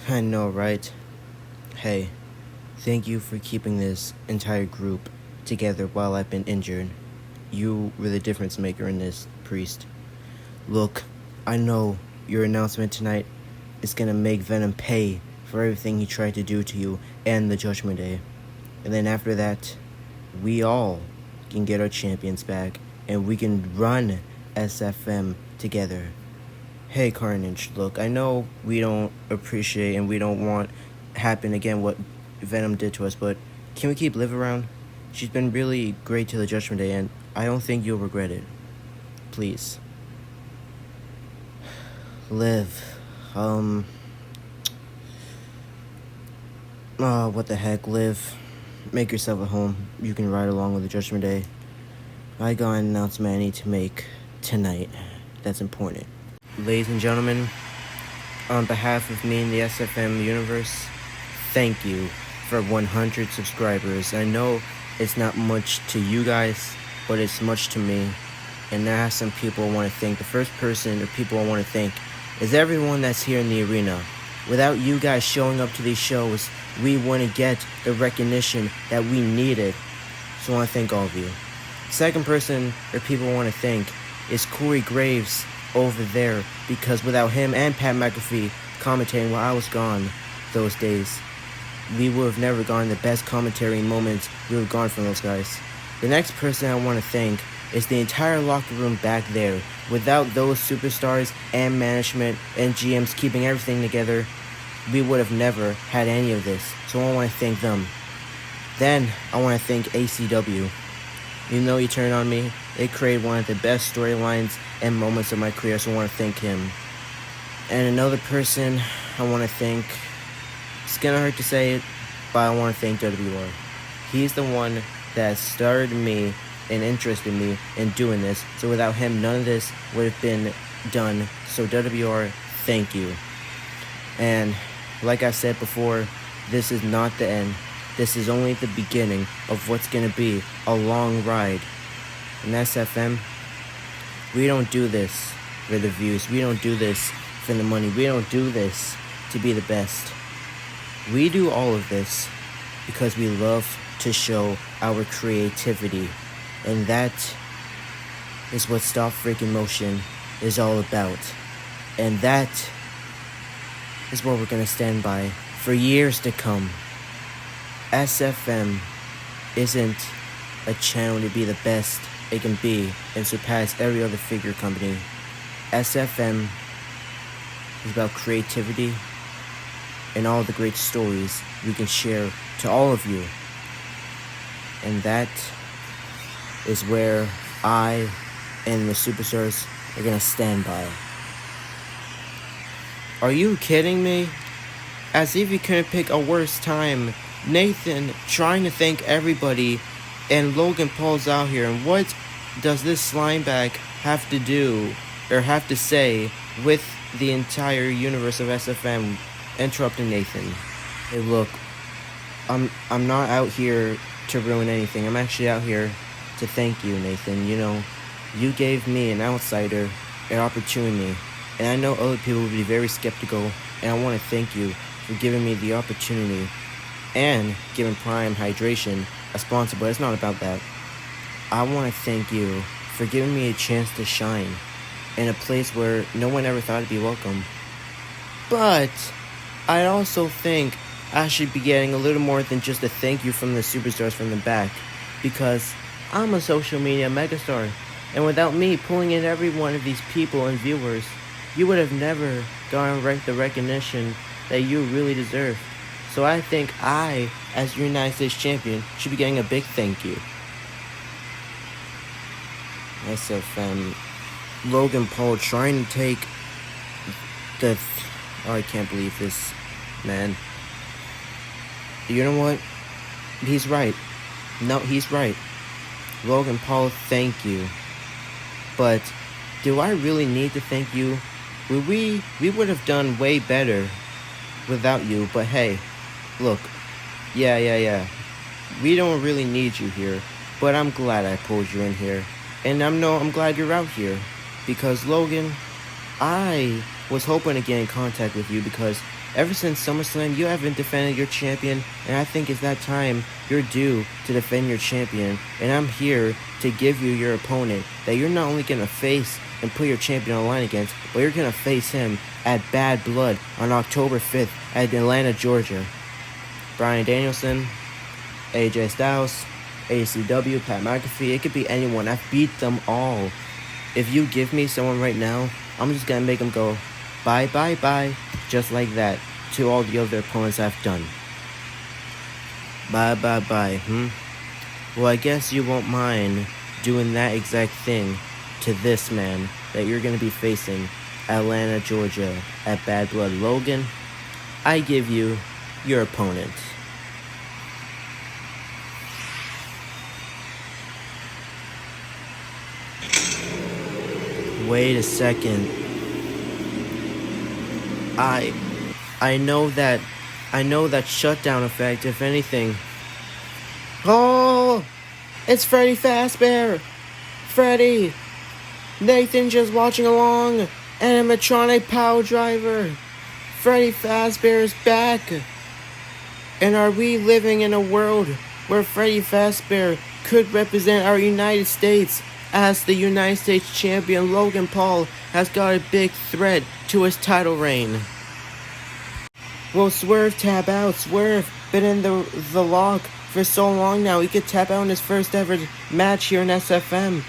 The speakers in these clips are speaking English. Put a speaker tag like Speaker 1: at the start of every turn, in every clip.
Speaker 1: I know, right? Hey, thank you for keeping this entire group together while I've been injured. You were the difference maker in this, Priest. Look, I know your announcement tonight is gonna make Venom pay for everything he tried to do to you and the Judgment Day. And then after that, we all can get our champions back and we can run SFM together. Hey Carnage, look, I know we don't appreciate and we don't want happen again what Venom did to us, but can we keep Liv around? She's been really great to the Judgment Day and I don't think you'll regret it. Please. Liv, oh, what the heck, Liv. Make yourself at home. You can ride along with the Judgment Day. I got an announcement I need to make tonight. That's important. Ladies and gentlemen, on behalf of me and the SFM universe, thank you for 100 subscribers. I know it's not much to you guys, but it's much to me. And I have some people I want to thank. The first person or people I want to thank is everyone that's here in the arena. Without you guys showing up to these shows, we wouldn't get the recognition that we needed. So I want to thank all of you. Second person or people I want to thank is Corey Graves over there, because without him and Pat McAfee commentating while I was gone those days, we would have never gotten the best commentary moments we would have gone from those guys. The next person I want to thank is the entire locker room back there. Without those superstars and management and GMs keeping everything together, we would have never had any of this. So I want to thank them. Then I want to thank ACW. You know you turned on me. It created one of the best storylines and moments of my career, so I want to thank him. And another person I want to thank, it's gonna hurt to say it, but I want to thank WR. He's the one that started me and interested me in doing this. So without him, none of this would have been done. So WR, thank you. And like I said before, this is not the end. This is only the beginning of what's going to be a long ride. In SFM, we don't do this for the views. We don't do this for the money. We don't do this to be the best. We do all of this because we love to show our creativity. And that is what Stop Freaking Motion is all about. And that is what we're going to stand by for years to come. SFM isn't a channel to be the best it can be and surpass every other figure company. SFM is about creativity and all the great stories we can share to all of you. And that is where I and the superstars are gonna stand by. Are you kidding me? As if you couldn't pick a worse time. Nathan trying to thank everybody, and Logan Paul's out here, and what does this slimebag have to do, or have to say, with the entire universe of SFM interrupting Nathan? Hey look, I'm not out here to ruin anything. I'm actually out here to thank you, Nathan. You know, you gave me, an outsider, an opportunity, and I know other people will be very skeptical, and I want to thank you for giving me the opportunity and giving Prime Hydration a sponsor, but it's not about that. I want to thank you for giving me a chance to shine in a place where no one ever thought I'd be welcome. But I also think I should be getting a little more than just a thank you from the superstars from the back, because I'm a social media megastar, and without me pulling in every one of these people and viewers, you would have never gotten the recognition that you really deserve. So I think I, as your United States champion, should be getting a big thank you. SFM, Logan Paul trying to take the... I can't believe this, man. You know what? He's right. No, he's right. Logan Paul, thank you. But do I really need to thank you? We would have done way better without you, but hey, look, yeah. We don't really need you here, but I'm glad I pulled you in here. And I'm glad you're out here, because Logan, I was hoping to get in contact with you because Ever since SummerSlam, you haven't defended your champion, and I think it's that time you're due to defend your champion. And I'm here to give you your opponent that you're not only going to face and put your champion on the line against, but you're going to face him at Bad Blood on October 5th at Atlanta, Georgia. Bryan Danielson, AJ Styles, ACW, Pat McAfee, it could be anyone. I've beat them all. If you give me someone right now, I'm just going to make them go bye, bye, bye, just like that, to all the other opponents I've done. Bye, bye, bye, Well, I guess you won't mind doing that exact thing to this man that you're going to be facing, Atlanta, Georgia, at Bad Blood. Logan, I give you your opponent. Wait a second. I know that shutdown effect, if anything. Oh, it's Freddy Fazbear. Freddy. Nathan just watching along. Animatronic Power Driver. Freddy Fazbear is back. And are we living in a world where Freddy Fazbear could represent our United States as the United States champion? Logan Paul has got a big threat to his title reign. Will Swerve tap out? Swerve been in the lock for so long now. He could tap out in his first ever match here in SFM.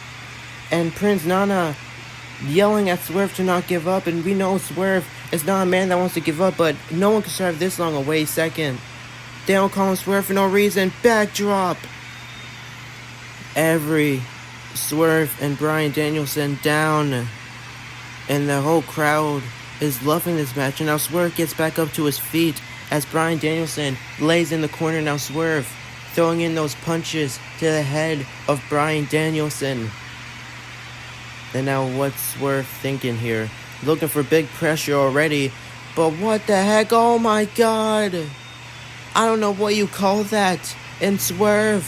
Speaker 1: And Prince Nana yelling at Swerve to not give up. And we know Swerve is not a man that wants to give up, but no one can serve this long. Wait a second. They don't call him Swerve for no reason. Backdrop. Every Swerve and Bryan Danielson down. And the whole crowd is loving this match. And now Swerve gets back up to his feet as Bryan Danielson lays in the corner. Now Swerve throwing in those punches to the head of Bryan Danielson. And now what's Swerve thinking here? Looking for big pressure already. But what the heck? Oh my god. I don't know what you call that. And Swerve.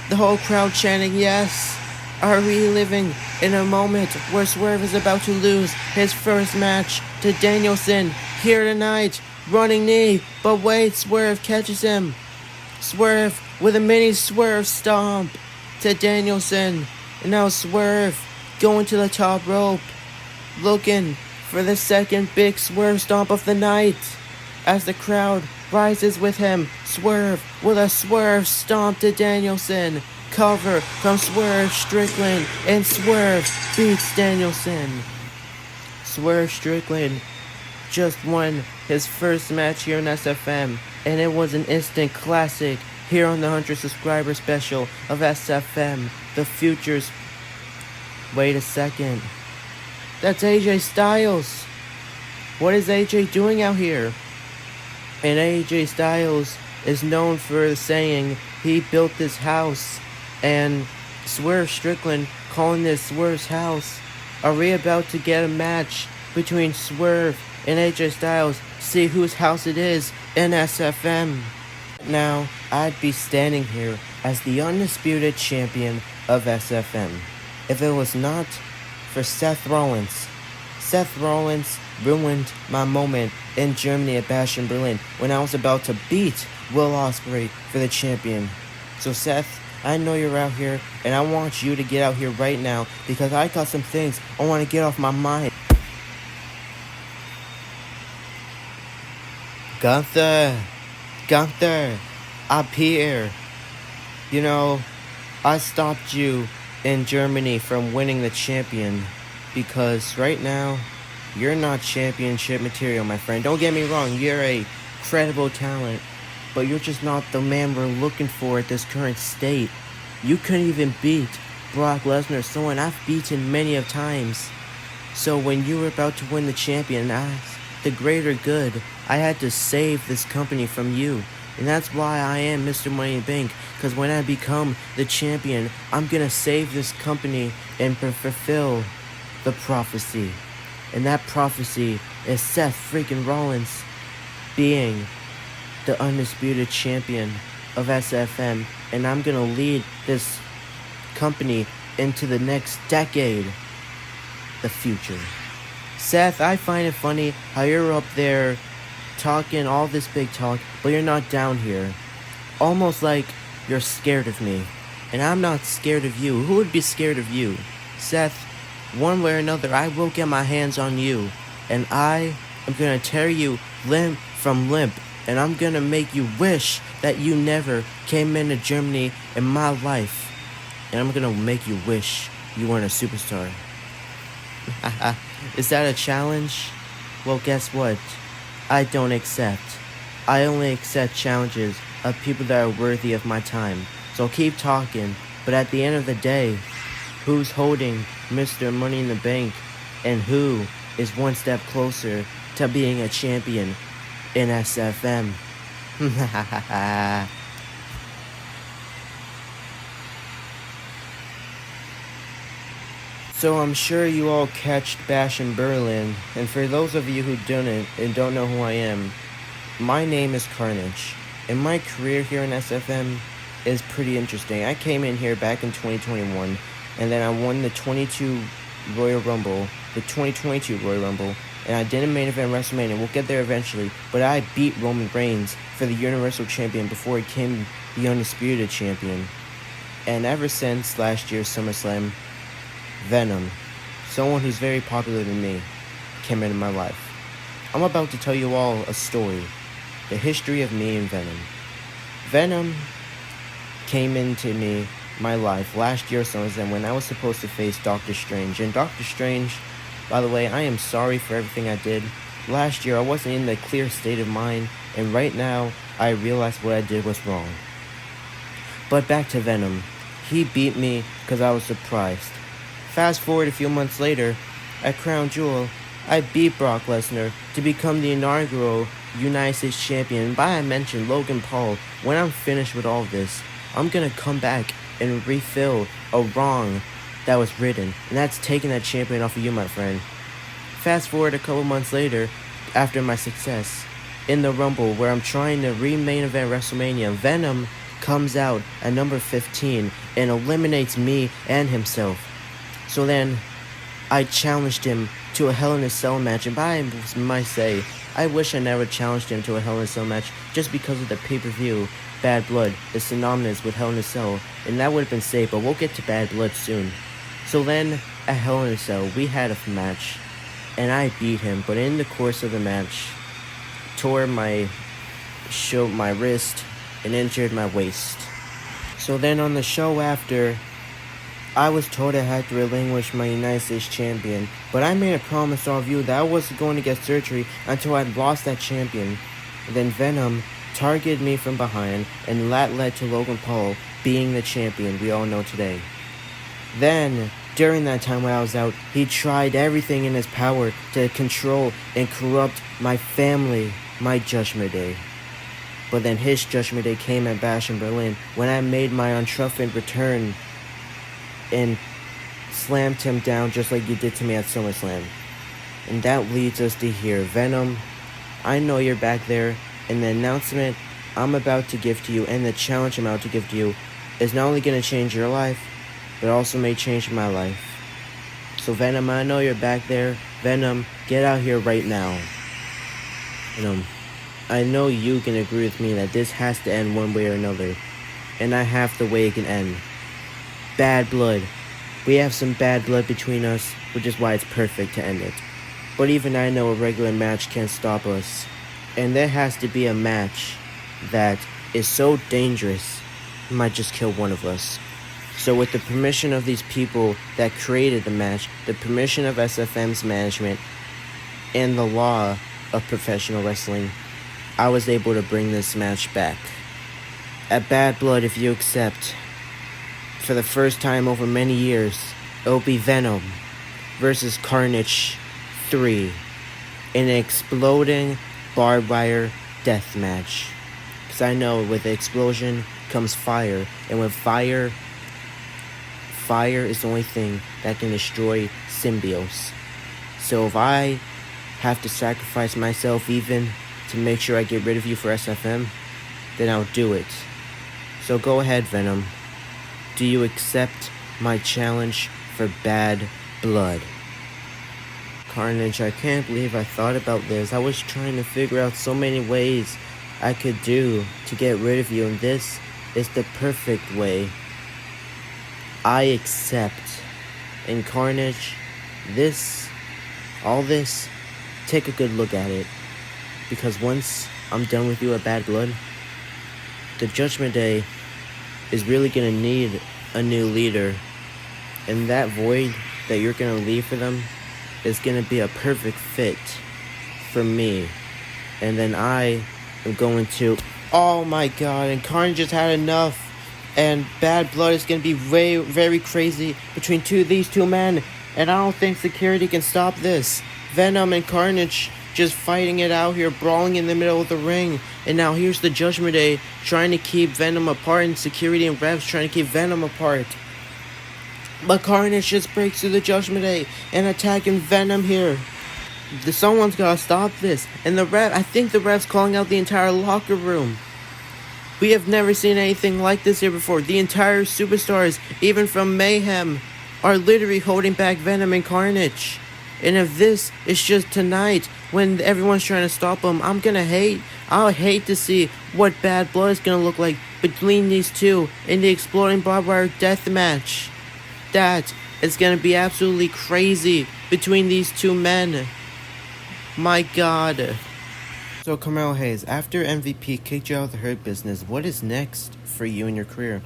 Speaker 1: The whole crowd chanting yes. Are we living in a moment where Swerve is about to lose his first match to Danielson here tonight? Running knee, but wait, Swerve catches him. Swerve with a mini Swerve stomp to Danielson. And now Swerve going to the top rope, looking for the second big Swerve stomp of the night. As the crowd rises with him, Swerve with a Swerve stomp to Danielson. Cover from Swerve Strickland, and Swerve beats Danielson. Swerve Strickland just won his first match here in SFM, and it was an instant classic here on the 100 subscriber special of SFM. The Futures. Wait a second. That's AJ Styles. What is AJ doing out here? And AJ Styles is known for saying he built this house. And Swerve Strickland calling this Swerve's house. Are we about to get a match between Swerve and AJ Styles? See whose house it is in SFM. Now, I'd be standing here as the undisputed champion of SFM if it was not for Seth Rollins. Seth Rollins ruined my moment in Germany at Bash in Berlin when I was about to beat Will Ospreay for the champion. So Seth, I know you're out here, and I want you to get out here right now because I got some things I want to get off my mind. Gunther, up here. You know, I stopped you in Germany from winning the champion because right now, you're not championship material, my friend. Don't get me wrong, you're a credible talent. But you're just not the man we're looking for at this current state. You couldn't even beat Brock Lesnar, someone I've beaten many of times. So when you were about to win the champion, as the greater good, I had to save this company from you. And that's why I am Mr. Money in the Bank. Because when I become the champion, I'm going to save this company and fulfill the prophecy. And that prophecy is Seth freaking Rollins being the undisputed champion of SFM, and I'm gonna lead this company into the next decade, the future. Seth, I find it funny how you're up there talking all this big talk, but you're not down here. Almost like you're scared of me. And I'm not scared of you. Who would be scared of you? Seth, one way or another, I will get my hands on you. And I am gonna tear you limb from limb. And I'm gonna make you wish that you never came into Germany in my life. And I'm gonna make you wish you weren't a superstar. Is that a challenge? Well, guess what? I don't accept. I only accept challenges of people that are worthy of my time. So keep talking, but at the end of the day, who's holding Mr. Money in the Bank and who is one step closer to being a champion in SFM? So I'm sure you all catched Bash in Berlin, and for those of you who didn't and don't know who I am, my name is Carnage, and my career here in SFM is pretty interesting. I came in here back in 2021, and then I won the 2022 Royal Rumble, and I didn't main event WrestleMania. We'll get there eventually, but I beat Roman Reigns for the Universal Champion before he became the Undisputed Champion. And ever since last year's SummerSlam, Venom, someone who's very popular to me, came into my life. I'm about to tell you all a story, the history of me and Venom. Venom came into my life last year SummerSlam when I was supposed to face Doctor Strange. And Doctor Strange, by the way, I am sorry for everything I did. Last year I wasn't in the clear state of mind, and right now I realized what I did was wrong. But back to Venom. He beat me because I was surprised. Fast forward a few months later, at Crown Jewel, I beat Brock Lesnar to become the inaugural United States Champion. By I mentioned Logan Paul, when I'm finished with all this, I'm gonna come back and refill a wrong that was written, and that's taking that champion off of you, my friend. Fast forward a couple months later, after my success in the Rumble, where I'm trying to re-main event WrestleMania, Venom comes out at number 15 and eliminates me and himself. So then, I challenged him to a Hell in a Cell match, and I might say, I wish I never challenged him to a Hell in a Cell match, just because of the pay-per-view, Bad Blood, is synonymous with Hell in a Cell, and that would have been safe, but we'll get to Bad Blood soon. So then, at Hell in a Cell, we had a match, and I beat him, but in the course of the match, tore my wrist and injured my waist. So then on the show after, I was told I had to relinquish my United States Champion, but I made a promise to all of you that I wasn't going to get surgery until I'd lost that champion. Then Venom targeted me from behind, and that led to Logan Paul being the champion we all know today. Then, during that time when I was out, he tried everything in his power to control and corrupt my family, my Judgment Day. But then his Judgment Day came at Bash in Berlin when I made my triumphant return and slammed him down just like you did to me at SummerSlam. And that leads us to here. Venom, I know you're back there, and the announcement I'm about to give to you and the challenge I'm about to give to you is not only going to change your life, but also may change my life. So Venom, I know you're back there. Venom, get out here right now. Venom, I know you can agree with me that this has to end one way or another, and I have the way it can end. Bad blood. We have some bad blood between us, which is why it's perfect to end it. But even I know a regular match can't stop us. And there has to be a match that is so dangerous, it might just kill one of us. So with the permission of these people that created the match, the permission of SFM's management, and the law of professional wrestling, I was able to bring this match back. At Bad Blood, if you accept, for the first time over many years, it'll be Venom versus Carnage 3 in an exploding barbed wire death match. Because I know with the explosion comes fire, and with fire is the only thing that can destroy symbiotes. So if I have to sacrifice myself even to make sure I get rid of you for SFM, then I'll do it. So go ahead, Venom. Do you accept my challenge for Bad Blood? Carnage, I can't believe I thought about this. I was trying to figure out so many ways I could do to get rid of you, and this is the perfect way. I accept. And Carnage, all this, take a good look at it. Because once I'm done with you at Bad Blood, the Judgment Day is really gonna need a new leader. And that void that you're gonna leave for them is gonna be a perfect fit for me. And then I am going to, oh my god, and Carnage just had enough. And Bad Blood is gonna be very, very crazy between these two men. And I don't think security can stop this. Venom and Carnage just fighting it out here, brawling in the middle of the ring. And now here's the Judgment Day trying to keep Venom apart, and security and refs trying to keep Venom apart. But Carnage just breaks through the Judgment Day and attacking Venom here. Someone's gotta stop this. And I think the ref's calling out the entire locker room. We have never seen anything like this here before. The entire superstars, even from Mayhem, are literally holding back Venom and Carnage. And if this is just tonight, when everyone's trying to stop them, I'll hate to see what Bad Blood is gonna look like between these two in the exploding barbed wire death match. That is gonna be absolutely crazy between these two men. My god. So Carmelo Hayes, after MVP kicked you out of the Hurt Business, what is next for you in your career?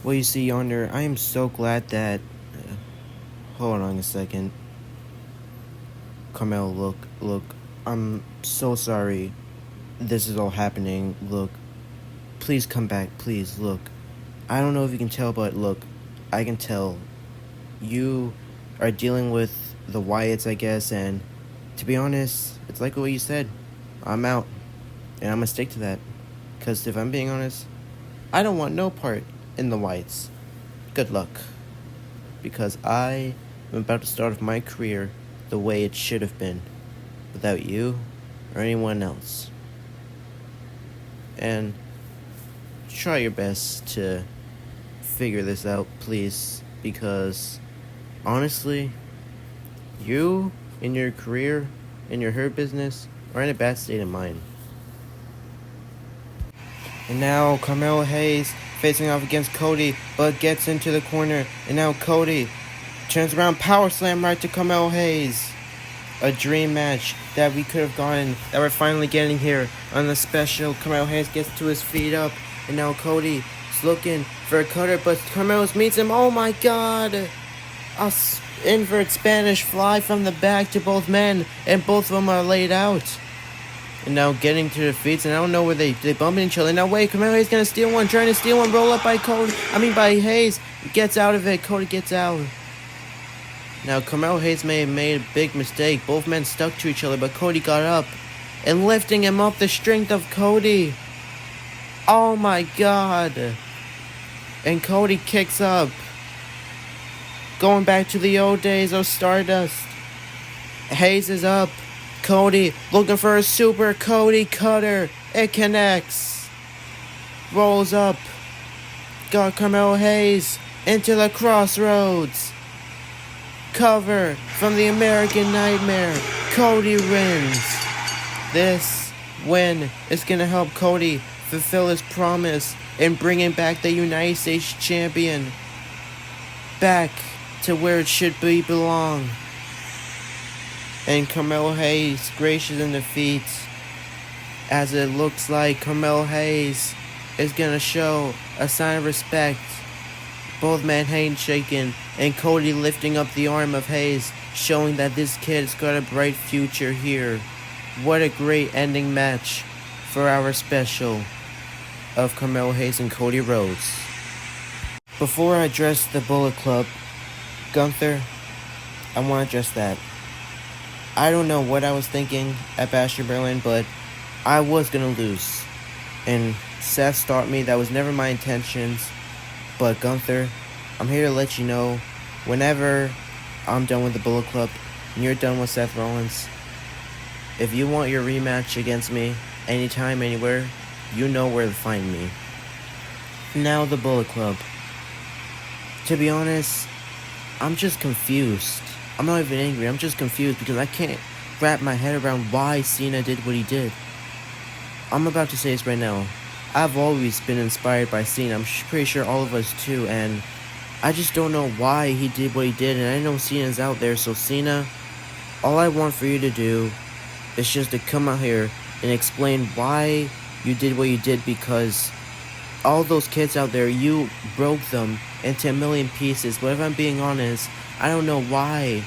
Speaker 1: Well, you see yonder, I am so glad that... hold on a second. Carmelo, look, I'm so sorry this is all happening. Look, please come back, please, look. I don't know if you can tell, but look, I can tell. You are dealing with the Wyatts, I guess, and to be honest, it's like what you said. I'm out, and I'm gonna stick to that. Because if I'm being honest, I don't want no part in the Wyatts. Good luck. Because I am about to start off my career the way it should have been, without you or anyone else. And try your best to figure this out, please, because honestly, you in your career, in your Hurt Business, are in a bad state of mind. And now Carmelo Hayes facing off against Cody, but gets into the corner, and now Cody turns around, power slam right to Carmelo Hayes. A dream match that we could have gotten, that we're finally getting here on the special. Carmelo Hayes gets to his feet up, and now Cody is looking for a cutter, but Carmelo meets him. Oh my god! A invert Spanish fly from the back to both men, and both of them are laid out. And now getting to the feet, and I don't know where they bump each other. Now wait, Carmelo Hayes gonna steal one, trying to steal one, roll up by by Hayes. Gets out of it, Cody gets out. Now Carmelo Hayes may have made a big mistake. Both men stuck to each other, but Cody got up and lifting him up, the strength of Cody. Oh my god. And Cody kicks up. Going back to the old days of Stardust. Hayes is up. Cody looking for a super Cody cutter. It connects. Rolls up. Got Carmelo Hayes into the crossroads. Cover from the American Nightmare. Cody wins. This win is going to help Cody fulfill his promise in bringing back the United States Champion back to where it should belong. And Carmelo Hayes gracious in defeat, as it looks like Carmelo Hayes is going to show a sign of respect. Both men handshaking, and Cody lifting up the arm of Hayes, showing that this kid's got a bright future here. What a great ending match for our special of Carmelo Hayes and Cody Rhodes. Before I address the Bullet Club, Gunther, I want to address that. I don't know what I was thinking at Bash in Berlin, but I was going to lose. And Seth stopped me. That was never my intentions. But Gunther, I'm here to let you know, whenever I'm done with the Bullet Club and you're done with Seth Rollins, if you want your rematch against me, anytime, anywhere, you know where to find me. Now the Bullet Club. To be honest, I'm just confused. I'm not even angry. I'm just confused because I can't wrap my head around why Cena did what he did. I'm about to say this right now. I've always been inspired by Cena. I'm pretty sure all of us too, and I just don't know why he did what he did, and I know Cena's out there, so Cena, all I want for you to do is just to come out here and explain why you did what you did, because all those kids out there, you broke them into a million pieces. But if I'm being honest, I don't know why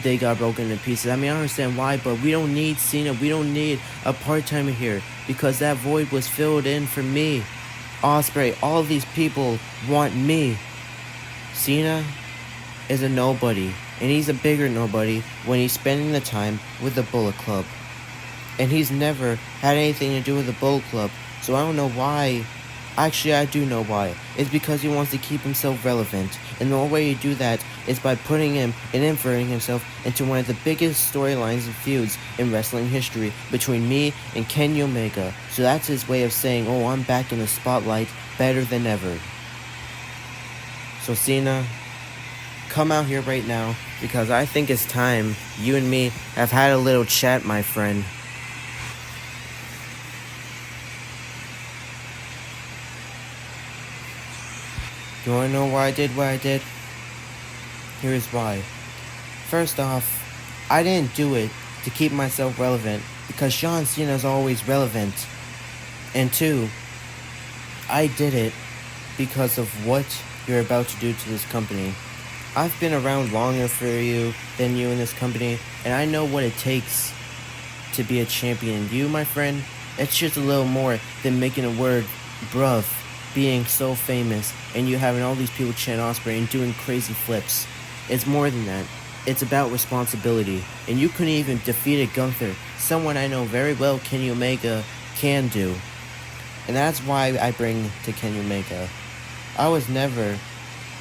Speaker 1: they got broken into pieces. I mean, I understand why, but we don't need Cena. We don't need a part-timer here, because that void was filled in for me. Ospreay, all of these people want me. Cena is a nobody, and he's a bigger nobody when he's spending the time with the Bullet Club. And he's never had anything to do with the Bullet Club, so I don't know why. Actually, I do know why. It's because he wants to keep himself relevant, and the only way to do that is by putting him and inverting himself into one of the biggest storylines and feuds in wrestling history between me and Kenny Omega. So that's his way of saying, oh, I'm back in the spotlight better than ever. So Cena, come out here right now, because I think it's time you and me have had a little chat, my friend. You wanna know why I did what I did? Here's why. First off, I didn't do it to keep myself relevant, because John Cena's always relevant. And two, I did it because of what you're about to do to this company. I've been around longer for you than you in this company, and I know what it takes to be a champion. You, my friend, it's just a little more than making a word, bruv, being so famous, and you having all these people chant Ospreay and doing crazy flips. It's more than that. It's about responsibility, and you couldn't even defeat a Gunther, someone I know very well Kenny Omega can do. And that's why I bring to Kenny Omega. I was never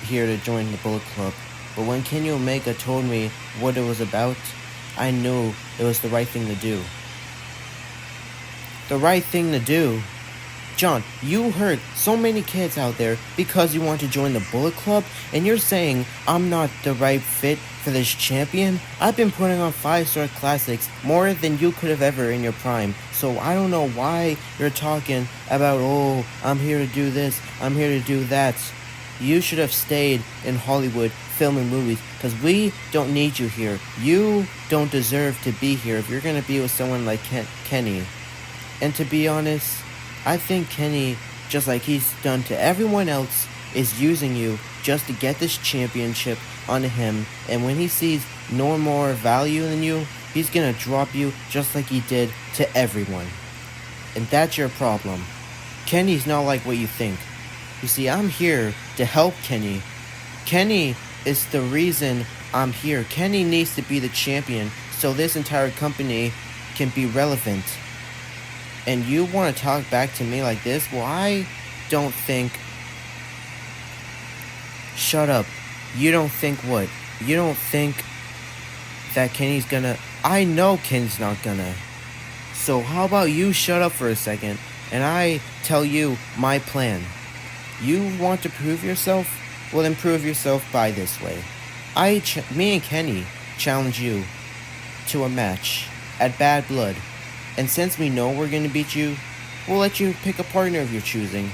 Speaker 1: here to join the Bullet Club, but when Kenny Omega told me what it was about, I knew it was the right thing to do. The right thing to do? John, you hurt so many kids out there because you want to join the Bullet Club, and you're saying I'm not the right fit for this champion? I've been putting on 5-star classics more than you could have ever in your prime, so I don't know why you're talking about, oh, I'm here to do this, I'm here to do that. You should have stayed in Hollywood filming movies, because we don't need you here. You don't deserve to be here if you're going to be with someone like Kenny. And to be honest, I think Kenny, just like he's done to everyone else, is using you just to get this championship on him. And when he sees no more value than you, he's gonna drop you just like he did to everyone. And that's your problem. Kenny's not like what you think. You see, I'm here to help Kenny. Kenny is the reason I'm here. Kenny needs to be the champion so this entire company can be relevant. And you want to talk back to me like this? Well, I don't think... Shut up. You don't think what? You don't think that Kenny's gonna... I know Kenny's not gonna. So how about you shut up for a second and I tell you my plan. You want to prove yourself? Well, then prove yourself by this way. Me and Kenny challenge you to a match at Bad Blood. And since we know we're going to beat you, we'll let you pick a partner of your choosing.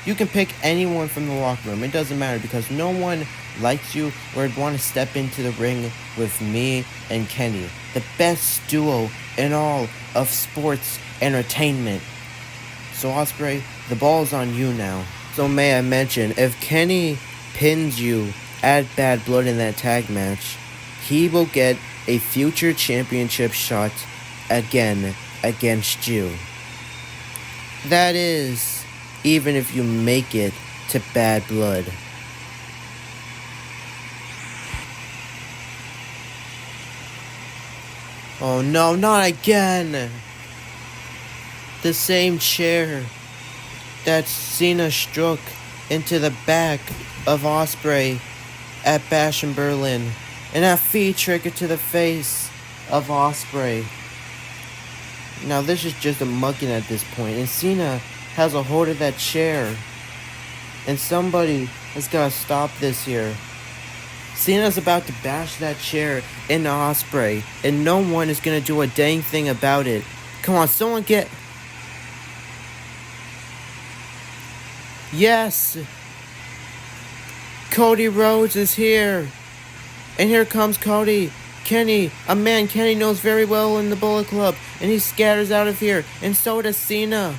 Speaker 1: You can pick anyone from the locker room. It doesn't matter, because no one likes you or would want to step into the ring with me and Kenny, the best duo in all of sports entertainment. So Ospreay, the ball's on you now. So may I mention, if Kenny pins you at Bad Blood in that tag match, he will get a future championship shot again against you. That is, even if you make it to Bad Blood. Oh no, not again! The same chair that Cena struck into the back of Ospreay at Bash in Berlin, and that feet trigger to the face of Ospreay. Now this is just a mugging at this point, and Cena has a hold of that chair, and somebody has got to stop this here. Cena's about to bash that chair into OSPREAY, and no one is gonna do a dang thing about it. Come on, someone get... Yes! Cody Rhodes is here! And here comes Cody! Kenny, a man Kenny knows very well in the Bullet Club, and he scatters out of here, and so does Cena.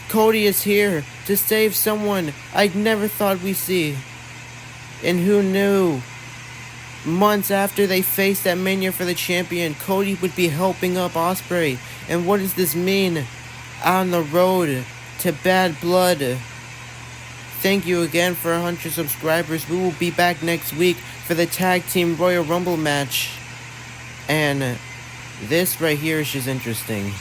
Speaker 1: Cody is here to save someone I never thought we'd see. And who knew? Months after they faced at Mania for the champion, Cody would be helping up OSPREAY. And what does this mean? On the road to Bad Blood. Thank you again for 100 subscribers. We will be back next week for the Tag Team Royal Rumble match. And this right here is just interesting.